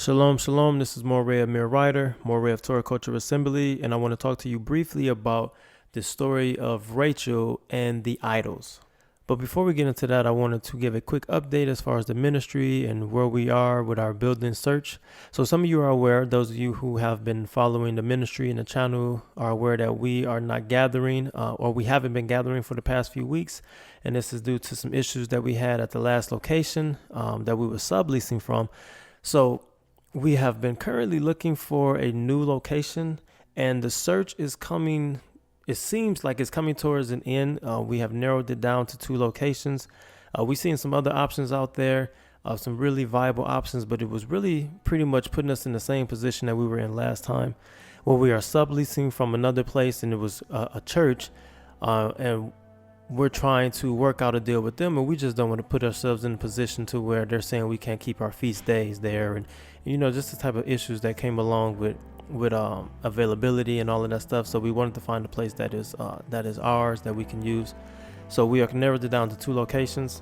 Shalom, shalom. This is Moray Amir Ryder, Moray of Torah Culture Assembly, and I want to talk to you briefly about the story of Rachel and the idols. But before we get into that, I wanted to give a quick update as far as the ministry and where we are with our building search. So some of you are aware, those of you who have been following the ministry and the channel are aware that we are not gathering, or we haven't been gathering for the past few weeks. And this is due to some issues that we had at the last location that we were subleasing from. So we have been currently looking for a new location, and the search is coming. It seems like it's coming towards an end. We have narrowed it down to 2 locations. We've seen some other options out there, some really viable options, but it was really pretty much putting us in the same position that we were in last time, where we are subleasing from another place, and it was a church, and we're trying to work out a deal with them, and we just don't want to put ourselves in a position to where they're saying we can't keep our feast days there, and just the type of issues that came along with availability and all of that stuff. So we wanted to find a place that is ours, that we can use. So we have narrowed it down to 2 locations,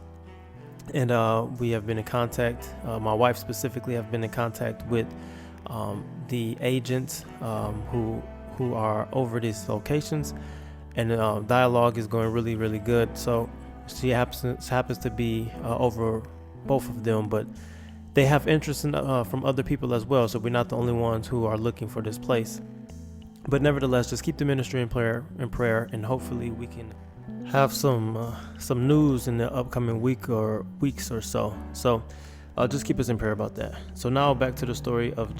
and we have been in contact. My wife specifically have been in contact with the agents who are over these locations, and dialogue is going really, really good. So she happens to be over both of them, but they have interest in, from other people as well. So we're not the only ones who are looking for this place. But nevertheless, just keep the ministry in prayer, and hopefully we can have some news in the upcoming weeks or so. So just keep us in prayer about that. So now back to the story of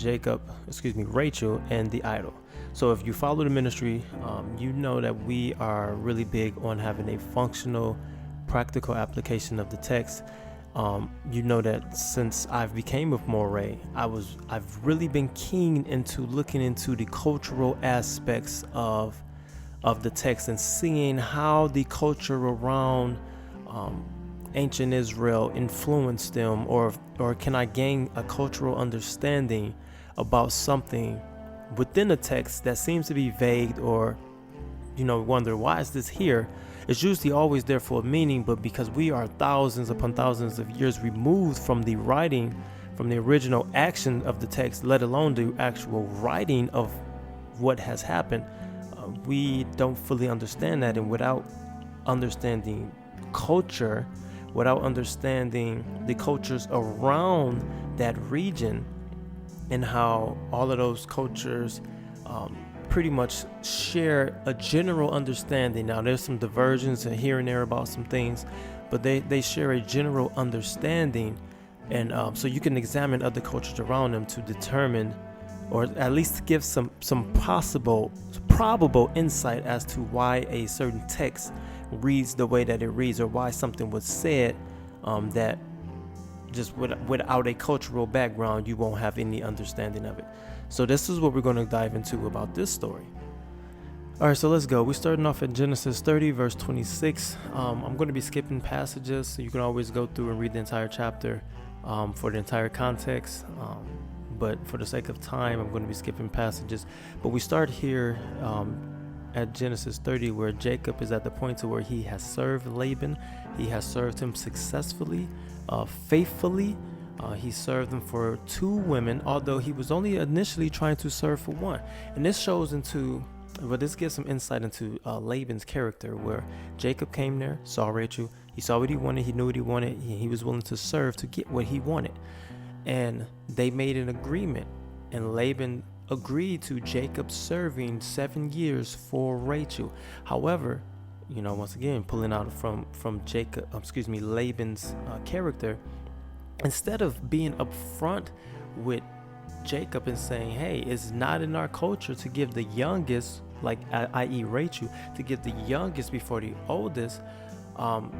Rachel and the idol. So if you follow the ministry, you know that we are really big on having a functional, practical application of the text. You know that since I've became with Moray, I've really been keen into looking into the cultural aspects of the text and seeing how the culture around ancient Israel influenced them, or can I gain a cultural understanding about something within the text that seems to be vague, or wonder why is this here. It's usually always there for a meaning, but because we are thousands upon thousands of years removed from the writing, from the original action of the text, let alone the actual writing of what has happened, we don't fully understand that. And without understanding culture, without understanding the cultures around that region and how all of those cultures pretty much share a general understanding. Now there's some diversions here and there about some things, but they share a general understanding, and so you can examine other cultures around them to determine, or at least give some probable insight as to why a certain text reads the way that it reads, or why something was said that just without a cultural background you won't have any understanding of it. So this is what we're going to dive into about this story. All right, so let's go. We're starting off at Genesis 30, verse 26. I'm going to be skipping passages, so you can always go through and read the entire chapter for the entire context. But for the sake of time, I'm going to be skipping passages. But we start here at Genesis 30, where Jacob is at the point to where he has served Laban. He has served him successfully, faithfully. He served them for 2 women, although he was only initially trying to serve for 1. And this gives some insight into Laban's character, where Jacob came there, saw Rachel, he saw what he wanted, he knew what he wanted, he was willing to serve to get what he wanted. And they made an agreement, and Laban agreed to Jacob serving 7 years for Rachel. However, once again, pulling out from Laban's character, instead of being upfront with Jacob and saying, hey, it's not in our culture to give the youngest, like i.e. Rachel, to give the youngest before the oldest,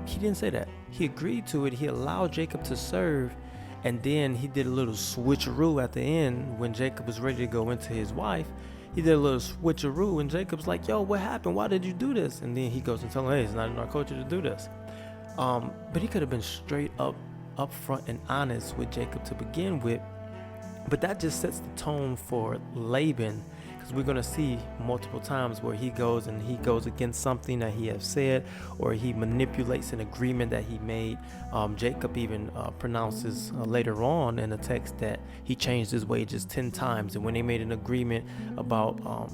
he didn't say that. He agreed to it. He allowed Jacob to serve, and then he did a little switcheroo at the end when Jacob was ready to go into his wife. He did a little switcheroo, and Jacob's like, yo, what happened? Why did you do this? And then he goes and tells him, hey, it's not in our culture to do this. But he could have been straight up upfront and honest with Jacob to begin with, But that just sets the tone for Laban, because we're going to see multiple times where he goes against something that he has said, or he manipulates an agreement that he made. Jacob even pronounces later on in the text that he changed his wages 10 times. And when they made an agreement about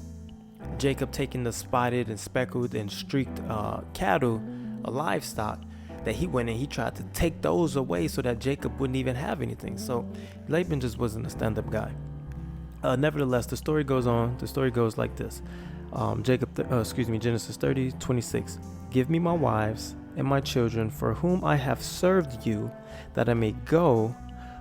Jacob taking the spotted and speckled and streaked cattle, livestock, that he went and he tried to take those away so that Jacob wouldn't even have anything. So Laban just wasn't a stand-up guy. Nevertheless, the story goes on. The story goes like this. Genesis 30:26. Give me my wives and my children for whom I have served you, that I may go,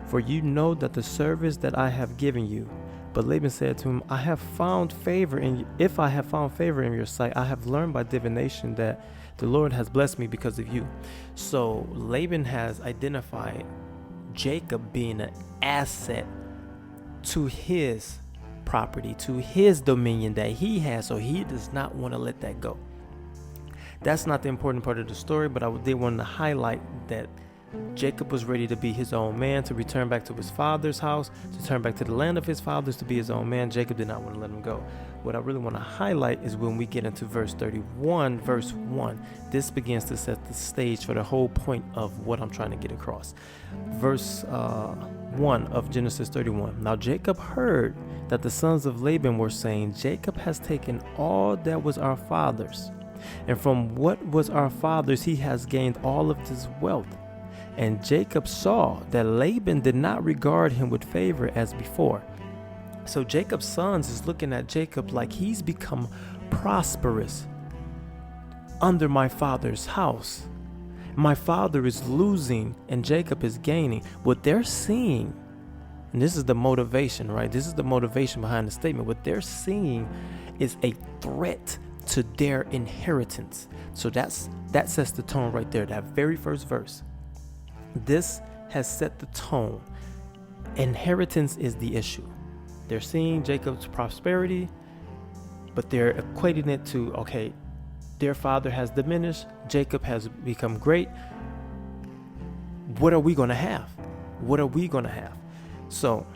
for you know that the service that I have given you. But Laban said to him, if I have found favor in your sight, I have learned by divination that the Lord has blessed me because of you. So Laban has identified Jacob being an asset to his property, to his dominion that he has, so he does not want to let that go. That's not the important part of the story, but I did want to highlight that Jacob was ready to be his own man, to return back to his father's house, to turn back to the land of his fathers, to be his own man. Jacob did not want to let him go. What I really want to highlight is when we get into verse 31, verse 1. This begins to set the stage for the whole point of what I'm trying to get across. Verse 1 of Genesis 31. Now Jacob heard that the sons of Laban were saying, Jacob has taken all that was our father's, and from what was our father's he has gained all of this wealth. And Jacob saw that Laban did not regard him with favor as before. So Jacob's sons is looking at Jacob like he's become prosperous under my father's house. My father is losing and Jacob is gaining. What they're seeing, and this is the motivation, right? This is the motivation behind the statement. What they're seeing is a threat to their inheritance. So that sets the tone right there, that very first verse. This has set the tone. Inheritance is the issue. They're seeing Jacob's prosperity, but they're equating it to, okay, their father has diminished, Jacob has become great. What are we going to have? What are we going to have? So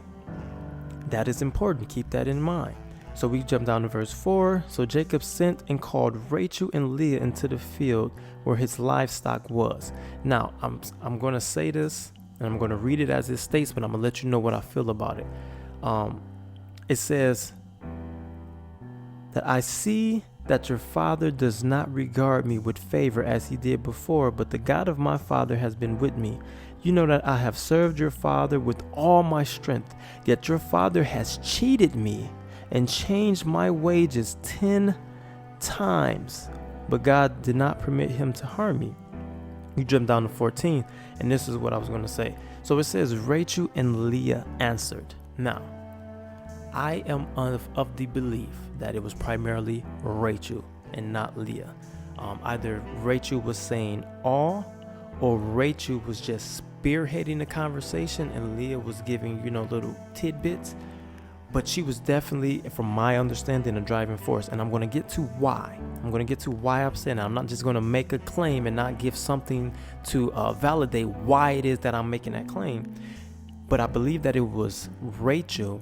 that is important. Keep that in mind. So we jump down to verse 4. So Jacob sent and called Rachel and Leah into the field where his livestock was. Now, I'm going to say this, and I'm going to read it as it states, but I'm going to let you know what I feel about it. It says that I see that your father does not regard me with favor as he did before, but the God of my father has been with me. You know that I have served your father with all my strength, yet your father has cheated me and changed my wages 10 times, but God did not permit him to harm me. You jump down to 14, and this is what I was going to say. So it says, Rachel and Leah answered. Now, I am of the belief that it was primarily Rachel and not Leah. Either Rachel was saying all, or Rachel was just spearheading the conversation and Leah was giving, little tidbits. But she was definitely, from my understanding, a driving force. And I'm going to get to why. I'm saying that. I'm not just going to make a claim and not give something to validate why it is that I'm making that claim. But I believe that it was Rachel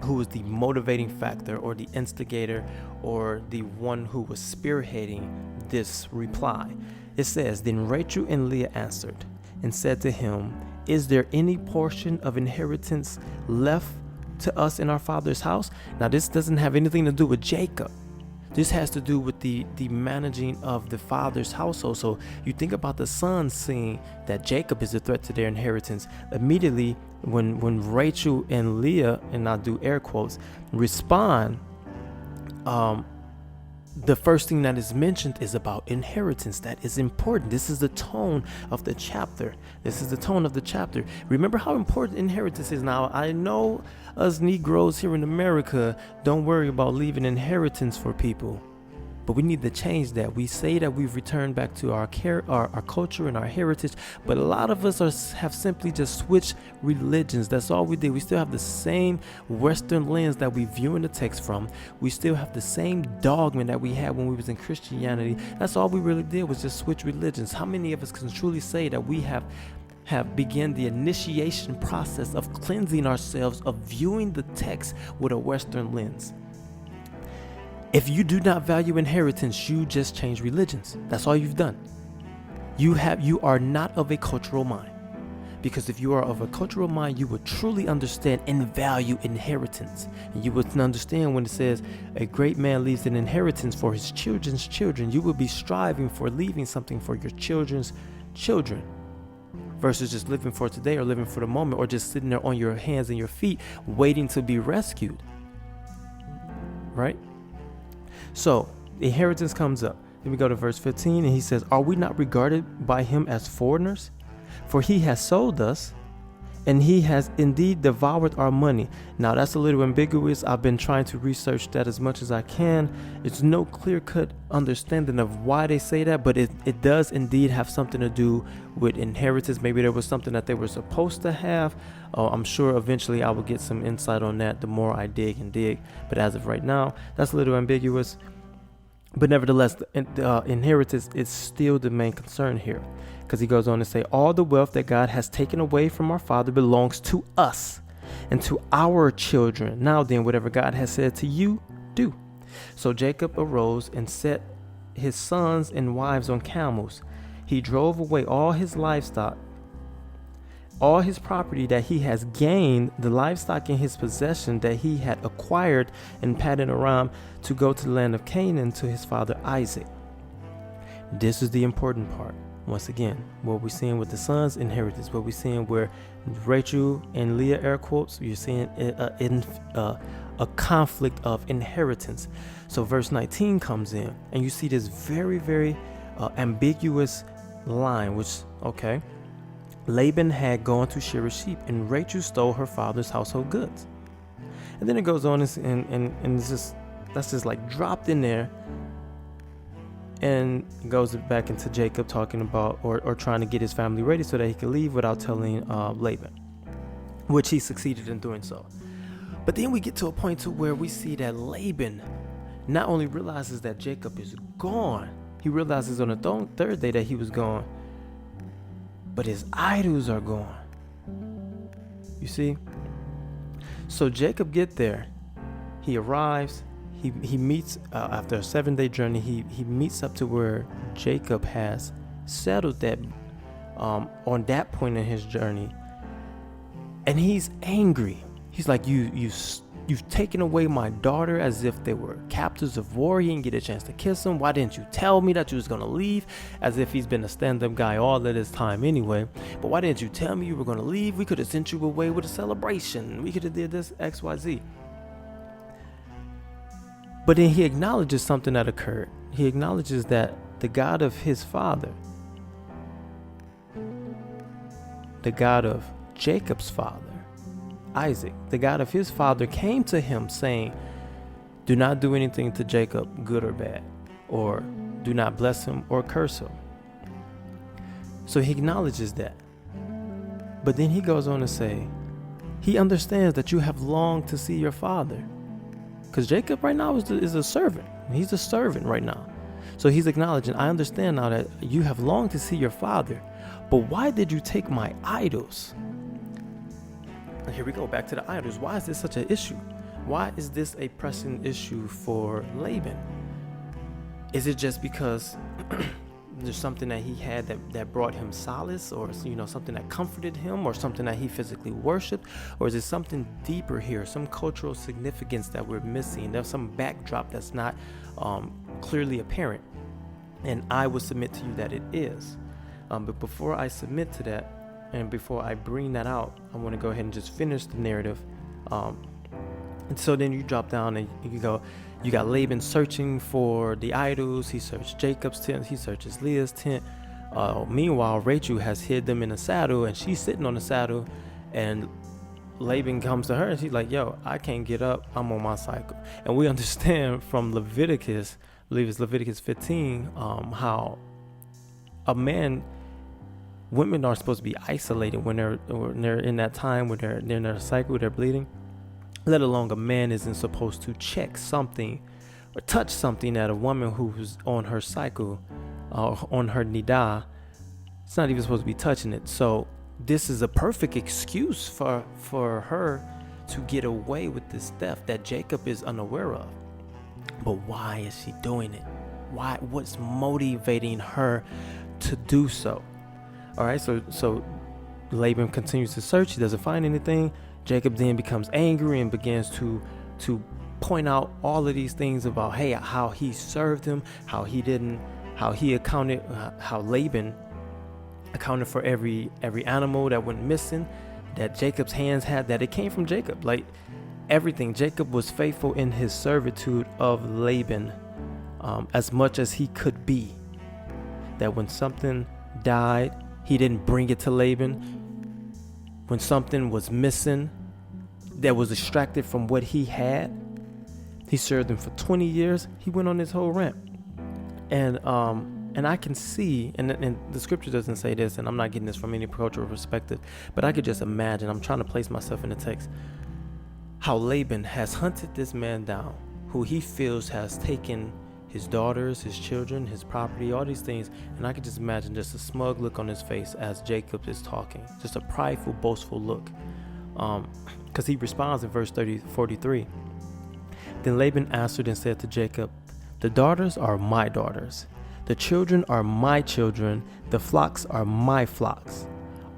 who was the motivating factor, or the instigator, or the one who was spearheading this reply. It says, Then Rachel and Leah answered and said to him, Is there any portion of inheritance left to us in our father's house? Now, this doesn't have anything to do with Jacob. This has to do with the managing of the father's household. So you think about the sons seeing that Jacob is a threat to their inheritance. Immediately, when Rachel and Leah, and I'll do air quotes, respond, the first thing that is mentioned is about inheritance. That is important. This is the tone of the chapter. Remember how important inheritance is. Now, I know us Negroes here in America don't worry about leaving inheritance for people, but we need to change that. We say that we've returned back to our culture and our heritage, but a lot of us have simply just switched religions. That's all we did. We still have the same Western lens that we view in the text from. We still have the same dogma that we had when we was in Christianity. That's all we really did, was just switch religions. How many of us can truly say that we have have begun the initiation process of cleansing ourselves, of viewing the text with a Western lens. If you do not value inheritance, you just change religions. That's all you've done. You are not of a cultural mind. Because if you are of a cultural mind, you would truly understand and value inheritance. And you would understand when it says a great man leaves an inheritance for his children's children. You would be striving for leaving something for your children's children versus just living for today or living for the moment or just sitting there on your hands and your feet waiting to be rescued. Right? So the inheritance comes up. Then we go to verse 15 and he says, are we not regarded by him as foreigners? For he has sold us, and he has indeed devoured our money. Now that's a little ambiguous. I've been trying to research that as much as I can. It's no clear-cut understanding of why they say that, but it does indeed have something to do with inheritance. Maybe there was something that they were supposed to have. I'm sure eventually I will get some insight on that the more I dig and dig. But as of right now, that's a little ambiguous. But nevertheless, the inheritance is still the main concern here. Because he goes on to say, all the wealth that God has taken away from our father belongs to us and to our children. Now then, whatever God has said to you, do. So Jacob arose and set his sons and wives on camels. He drove away all his livestock, all his property that he has gained, the livestock in his possession that he had acquired in Paddan Aram, to go to the land of Canaan to his father Isaac. This is the important part. Once again, what we're seeing with the sons, inheritance. What we're seeing where Rachel and Leah, air quotes, you're seeing a conflict of inheritance. So verse 19 comes in and you see this very, very ambiguous line, which, okay, Laban had gone to shear his sheep and Rachel stole her father's household goods. And then it goes on and it's just, that's just like dropped in there. And goes back into Jacob talking about or trying to get his family ready so that he could leave without telling Laban, which he succeeded in doing so. But then we get to a point to where we see that Laban not only realizes that Jacob is gone, he realizes on the third day that he was gone, but his idols are gone. You see? So Jacob gets there. He arrives. He meets after a 7-day journey. He meets up to where Jacob has settled that on that point in his journey, and he's angry. He's like, you've taken away my daughter as if they were captives of war. He didn't get a chance to kiss them. Why didn't you tell me that you was gonna leave? As if he's been a stand-up guy all of this time anyway. But why didn't you tell me you were gonna leave? We could have sent you away with a celebration. We could have did this XYZ. But then he acknowledges something that occurred. He acknowledges that the God of his father, the God of Jacob's father, Isaac, the God of his father, came to him saying, do not do anything to Jacob, good or bad, or do not bless him or curse him. So he acknowledges that. But then he goes on to say, he understands that you have longed to see your father. Because Jacob right now is a servant. He's a servant right now. So he's acknowledging, I understand now that you have longed to see your father, but why did you take my idols? And here we go, back to the idols. Why is this such an issue? Why is this a pressing issue for Laban? Is it just because there's something that he had that brought him solace, or something that comforted him, or something that he physically worshiped, or is it something deeper here, some cultural significance that we're missing? There's some backdrop that's not clearly apparent, and I would submit to you that it is. But before I submit to that, and before I bring that out, I want to go ahead and just finish the narrative. And so then you drop down and you go, you got Laban searching for the idols. He searched Jacob's tent. He searches Leah's tent. Meanwhile, Rachel has hid them in a saddle, and she's sitting on the saddle. And Laban comes to her, and she's like, yo, I can't get up. I'm on my cycle. And we understand from Leviticus, I believe it's Leviticus 15, how women are supposed to be isolated when they're in that time, when they're in their cycle, they're bleeding. Let alone a man isn't supposed to check something or touch something that a woman who's on her cycle, on her nidah, it's not even supposed to be touching it. So this is a perfect excuse for her to get away with this theft that Jacob is unaware of. But why is she doing it? What's motivating her to do so? All right, so Laban continues to search. He doesn't find anything. Jacob then becomes angry and begins to point out all of these things about, hey, how he served him, how Laban accounted for every animal that went missing, that Jacob's hands had, that it came from Jacob. Like everything, Jacob was faithful in his servitude of Laban as much as he could be. That when something died, he didn't bring it to Laban. When something was missing that was extracted from what he had, he served him for 20 years. He went on this whole rant. And I can see, and the scripture doesn't say this, and I'm not getting this from any cultural perspective, but I could just imagine, I'm trying to place myself in the text, how Laban has hunted this man down, who he feels has taken his daughters, his children, his property, all these things. And I could just imagine just a smug look on his face as Jacob is talking, just a prideful, boastful look. Because he responds in verse 43. Then Laban answered and said to Jacob, the daughters are my daughters. The children are my children. The flocks are my flocks.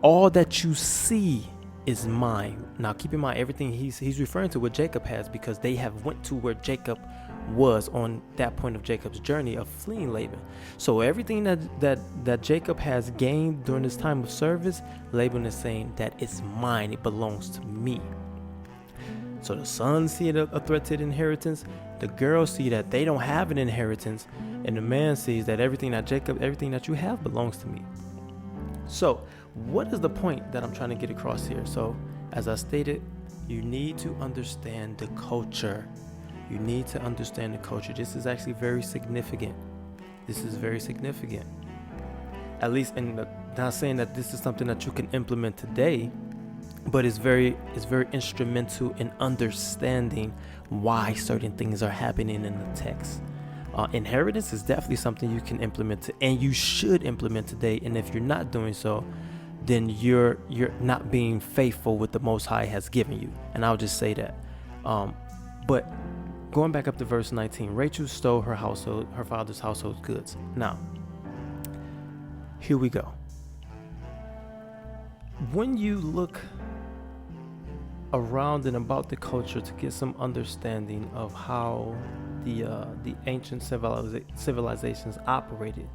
All that you see is mine. Now keep in mind, everything he's referring to what Jacob has, because they have went to where Jacob was on that point of Jacob's journey of fleeing Laban. So everything that Jacob has gained during this time of service, Laban is saying that it's mine, it belongs to me. So the sons see a threat to the inheritance, the girls see that they don't have an inheritance, and the man sees that everything that you have belongs to me. So what is the point that I'm trying to get across here? So as I stated, you need to understand the culture. You need to understand the culture. This is actually very significant. This is very significant. At least, and not saying that this is something that you can implement today, but it's very instrumental in understanding why certain things are happening in the text. Inheritance is definitely something you can implement, and you should implement today. And if you're not doing so, then you're not being faithful with the Most High has given you. And I'll just say that. But going back up to verse 19, Rachel stole her father's household goods. Now, here we go. When you look around and about the culture to get some understanding of how the ancient civilizations operated,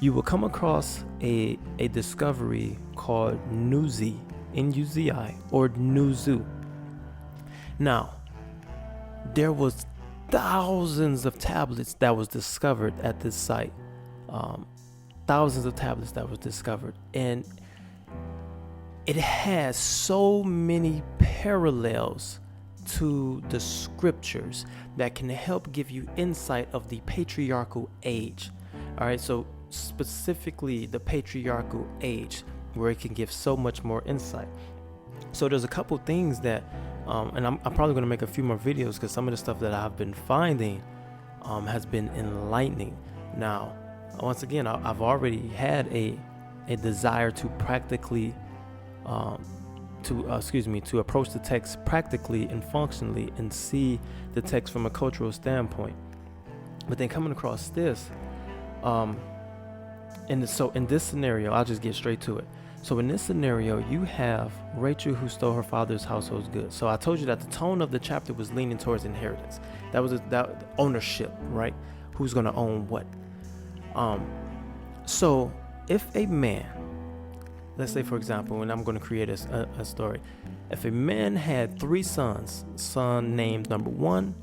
you will come across a discovery called Nuzi, N-U-Z-I, or Nuzu. Now, there was thousands of tablets that was discovered at this site. Thousands of tablets that was discovered, and it has so many parallels to the scriptures that can help give you insight of the patriarchal age. All right, so specifically the patriarchal age, where it can give so much more insight. So there's a couple things that and I'm probably going to make a few more videos, because some of the stuff that I've been finding has been enlightening. Now, once again, I've already had a desire to practically to approach the text practically and functionally and see the text from a cultural standpoint. But then coming across this, so in this scenario, I'll just get straight to it. So in this scenario, you have Rachel who stole her father's household goods. So I told you that the tone of the chapter was leaning towards inheritance. That was that ownership, right? Who's going to own what? So if a man, let's say for example, and I'm going to create a story. If a man had 3 sons, son named number 1,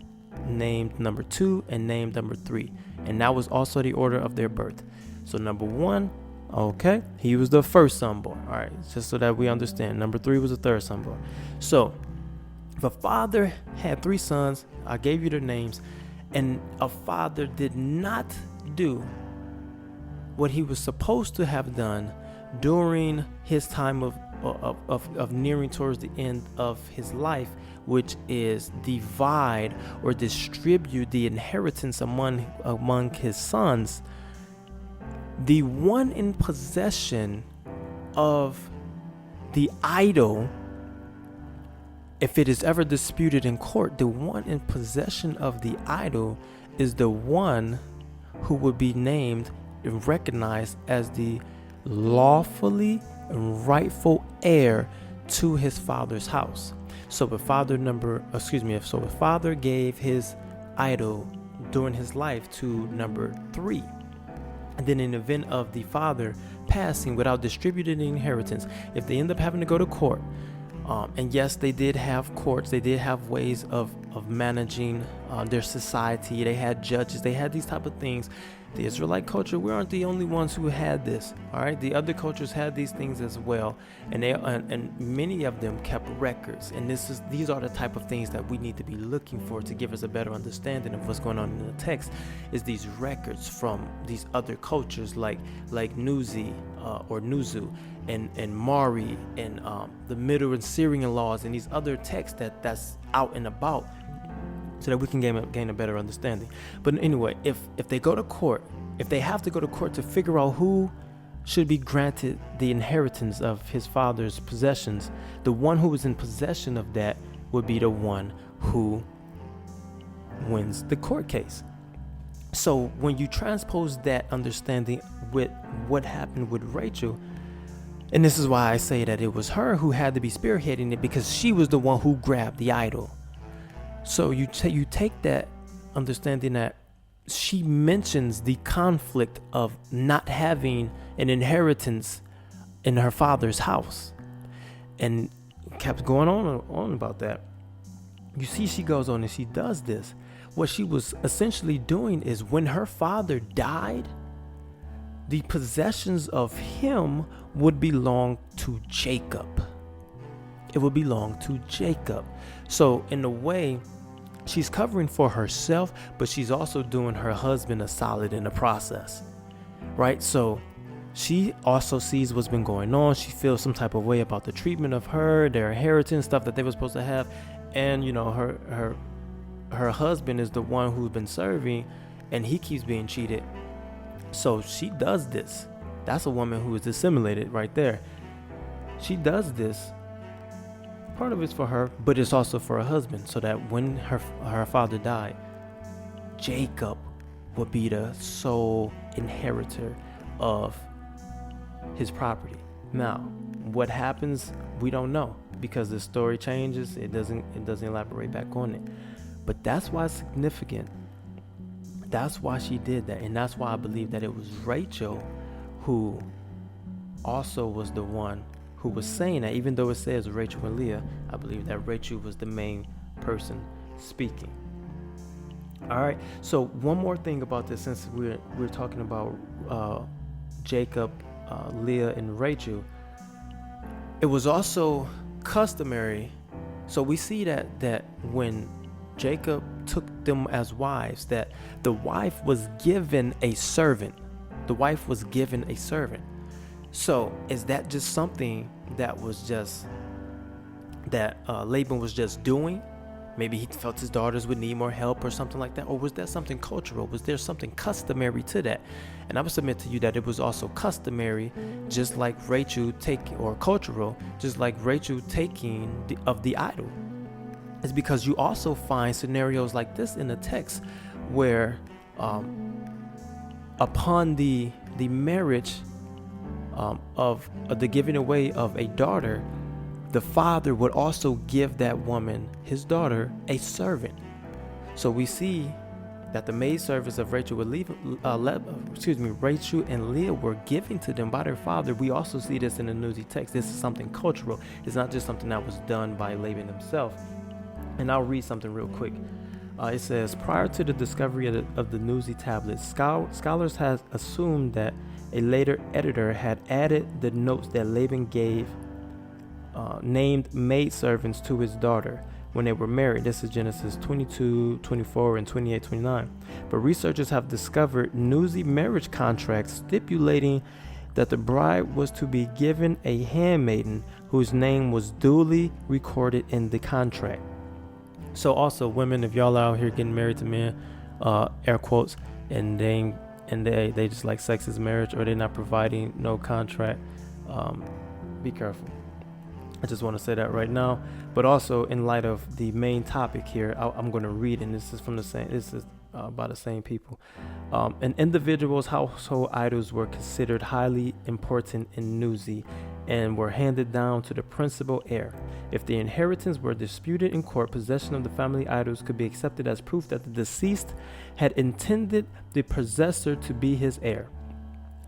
named number 2, and named number 3, and that was also the order of their birth. So number 1, okay, he was the first son born. All right, just so that we understand. Number 3 was the third son born. So if a father had 3 sons, I gave you their names, and a father did not do what he was supposed to have done during his time of nearing towards the end of his life, which is divide or distribute the inheritance among his sons, the one in possession of the idol, if it is ever disputed in court, the one in possession of the idol is the one who would be named and recognized as the lawfully and rightful heir to his father's house. So if father gave his idol during his life to number 3, and then in the event of the father passing without distributing the inheritance, if they end up having to go to court, and yes, they did have courts, they did have ways of managing their society, they had judges, they had these type of things. The Israelite culture, we aren't the only ones who had this. All right, the other cultures had these things as well, and and many of them kept records. And these are the type of things that we need to be looking for to give us a better understanding of what's going on in the text. Is these records from these other cultures like Nuzi or Nuzu and Mari and the Middle and Syrian laws and these other texts that's out and about, so that we can gain a better understanding. But anyway, if they go to court, if they have to go to court to figure out who should be granted the inheritance of his father's possessions, the one who is in possession of that would be the one who wins the court case. So when you transpose that understanding with what happened with Rachel, and this is why I say that it was her who had to be spearheading it, because she was the one who grabbed the idol. So you take that understanding that she mentions the conflict of not having an inheritance in her father's house, and kept going on about that. You see, she goes on and she does this. What she was essentially doing is, when her father died, the possessions of him would belong to Jacob. It would belong to Jacob. So in a way, she's covering for herself, but she's also doing her husband a solid in the process, right? So she also sees what's been going on. She feels some type of way about the treatment of her, their inheritance, stuff that they were supposed to have. And, you know, her husband is the one who's been serving, and he keeps being cheated. So she does this. That's a woman who is assimilated right there. She does this. Part of it's for her, but it's also for her husband, so that when her father died, Jacob would be the sole inheritor of his property. Now, what happens, we don't know, because the story changes. It doesn't elaborate back on it. But that's why it's significant. That's why she did that, and that's why I believe that it was Rachel who also was the one who was saying that. Even though it says Rachel and Leah, I believe that Rachel was the main person speaking. All right, so one more thing about this, since we're talking about Jacob, Leah, and Rachel, it was also customary. So we see that when Jacob took them as wives, that the wife was given a servant. The wife was given a servant. So is that just something that was just that Laban was just doing? Maybe he felt his daughters would need more help or something like that. Or was there something cultural? Was there something customary to that? And I would submit to you that it was also customary, just like Rachel cultural, just like Rachel taking of the idol. It's because you also find scenarios like this in the text where upon the marriage of the giving away of a daughter, the father would also give that woman, his daughter, a servant. So we see that the maidservants of Rachel Rachel and Leah were given to them by their father. We also see this in the Nuzi text. This is something cultural. It's not just something that was done by Laban himself. And I'll read something real quick. It says, prior to the discovery of the Nuzi tablets, scholars have assumed that a later editor had added the notes that Laban gave named maidservants to his daughter when they were married. This is Genesis 22, 24, and 28, 29. But researchers have discovered Nuzi marriage contracts stipulating that the bride was to be given a handmaiden whose name was duly recorded in the contract. So also, women, if y'all out here getting married to men, air quotes, and they just like sex as marriage, or they're not providing no contract, be careful. I just want to say that right now. But also, in light of the main topic here, I'm going to read, and this is from the same. This is by the same people. An individual's household idols were considered highly important in Nuzi, and were handed down to the principal heir. If the inheritance were disputed in court, possession of the family idols could be accepted as proof that the deceased had intended the possessor to be his heir.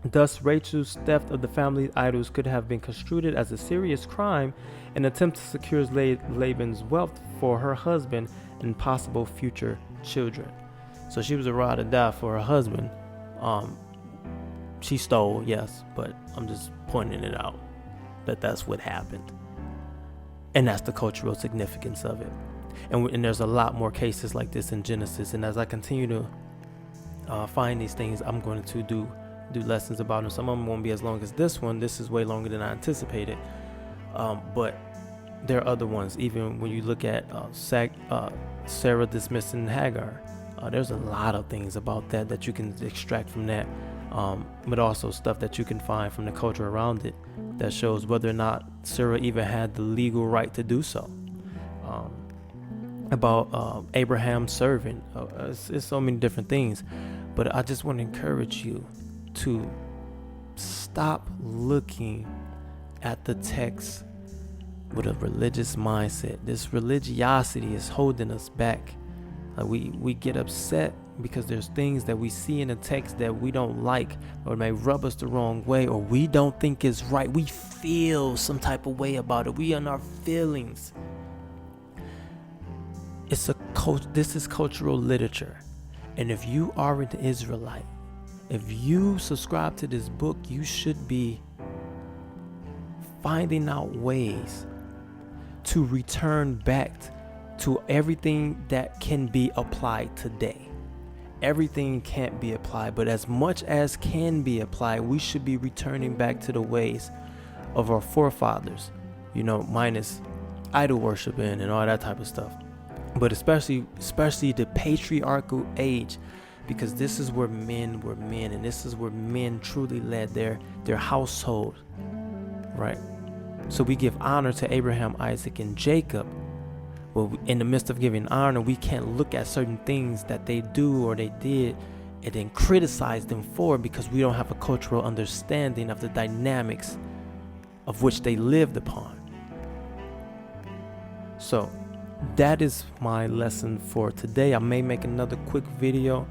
Thus, Rachel's theft of the family idols could have been construed as a serious crime, an attempt to secure Laban's wealth for her husband and possible future children. So she was a ride or die for her husband. She stole, yes, but I'm just pointing it out that that's what happened. And that's the cultural significance of it. And there's a lot more cases like this in Genesis. And as I continue to find these things, I'm going to do lessons about them. Some of them won't be as long as this one. This is way longer than I anticipated. But there are other ones. Even when you look at Sarah dismissing Hagar, there's a lot of things about that you can extract from that. But also stuff that you can find from the culture around it that shows whether or not Sarah even had the legal right to do so. About Abraham's servant. It's so many different things. But I just want to encourage you to stop looking at the text with a religious mindset. This religiosity is holding us back. We get upset because there's things that we see in the text that we don't like, or may rub us the wrong way, or we don't think is right. We feel some type of way about it. We in our feelings. This is cultural literature. And if you are an Israelite, if you subscribe to this book, you should be finding out ways to return back to everything that can be applied today. Everything can't be applied, but as much as can be applied, we should be returning back to the ways of our forefathers, minus idol worshiping and all that type of stuff. But especially the patriarchal age, because this is where men were men, and this is where men truly led their household, right? So we give honor to Abraham, Isaac, and Jacob. Well, in the midst of giving honor, we can't look at certain things that they do or they did and then criticize them for it, because we don't have a cultural understanding of the dynamics of which they lived upon. So that is my lesson for today. I may make another quick video,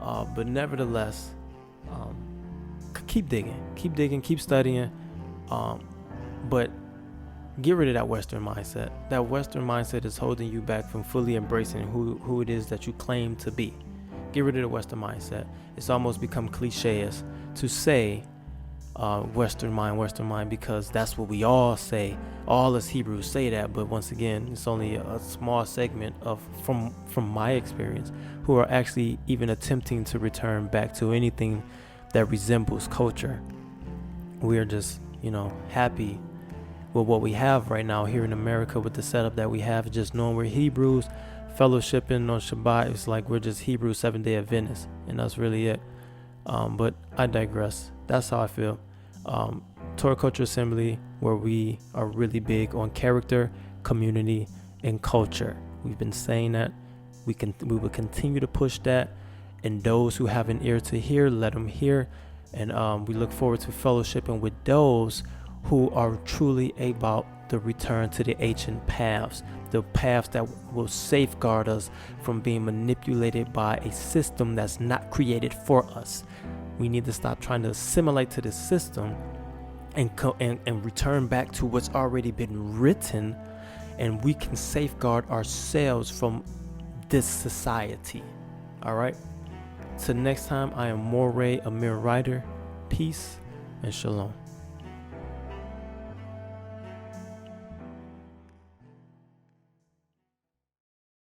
but nevertheless, keep digging, keep studying, but get rid of that Western mindset. That Western mindset is holding you back from fully embracing who it is that you claim to be. Get rid of the Western mindset. It's almost become cliches to say Western mind, because that's what we all say. All us Hebrews say that, but once again, it's only a small segment from my experience who are actually even attempting to return back to anything that resembles culture. We are just, happy with what we have right now here in America, with the setup that we have, just knowing we're Hebrews, fellowshipping on Shabbat. It's like we're just Hebrew 7-day Adventists, and that's really it. But I digress. That's how I feel. Torah Culture Assembly, where we are really big on character, community, and culture. We've been saying that. We will continue to push that. And those who have an ear to hear, let them hear. And we look forward to fellowshipping with those who are truly about the return to the ancient paths, the paths that will safeguard us from being manipulated by a system that's not created for us. We need to stop trying to assimilate to this system and return back to what's already been written, and we can safeguard ourselves from this society. All right. Till next time, I am Moray Amir Ryder. Peace and shalom.